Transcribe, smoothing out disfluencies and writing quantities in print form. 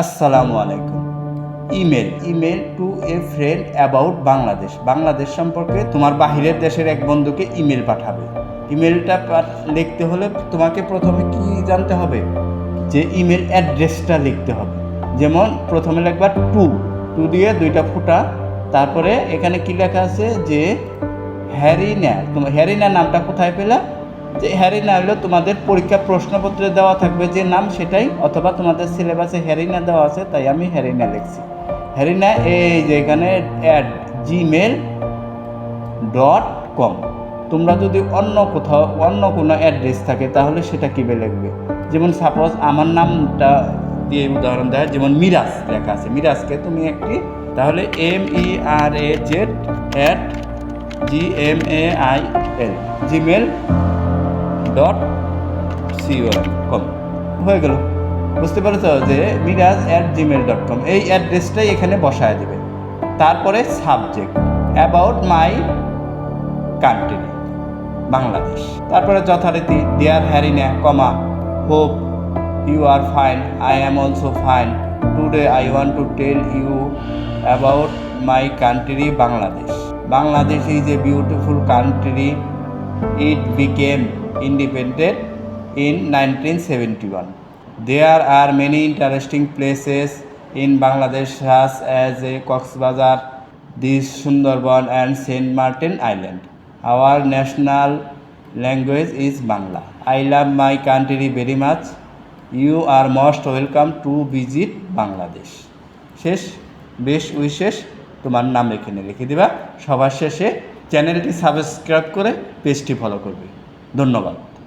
আসসালামু আলাইকুম। Email to a friend about Bangladesh সম্পর্কে তোমার বাহিরের দেশের এক বন্ধুকে ইমেল পাঠাবে। ইমেলটা লিখতে হলে তোমাকে প্রথমে কি জানতে হবে, যে ইমেল অ্যাড্রেসটা লিখতে হবে। যেমন প্রথমে লিখবা টু দিয়ে দুইটা ফুটা, তারপরে এখানে কি লেখা আছে যে হ্যারিনা। তোমার হ্যারিনা নামটা কোথায় পেলা? যে হ্যারিনা হলো তোমাদের পরীক্ষা প্রশ্নপত্রে দেওয়া থাকবে যে নাম সেটাই, অথবা তোমাদের সিলেবাসে হ্যারিনা দেওয়া আছে, তাই আমি হ্যারিনা লিখছি। হ্যারিনা এই যে এখানে @gmail.com। তোমরা যদি অন্য কোনো অ্যাড্রেস থাকে তাহলে সেটা কীভাবে লিখবে? যেমন সাপোজ আমার নামটা দিয়ে উদাহরণ দেয়, যেমন মিরাজ লেখা আছে, মিরাজকে তুমি একটি তাহলে MERAZ@gmail.com হয়ে গেল। বুঝতে পেরেছ যে miraz@gmail.com এই অ্যাড্রেসটাই এখানে বসায় দেবে। তারপরে subject about my country Bangladesh, তারপরে যথারীতি dear Harina comma hope you are fine, I am also fine, today I want to tell you about my country Bangladesh is a beautiful country. It became independent in 1971. There are many interesting places in Bangladesh such as Coxbazar, the Sundarban and Saint Martin Island. Our national language is Bangla. I love my country very much. You are most welcome to visit Bangladesh. শেষ best wishes তোমার নাম এখানে লিখে দিবা। সবার শেষে চ্যানেলটি subscribe করে পেজটি ফলো করবে। ধন্যবাদ।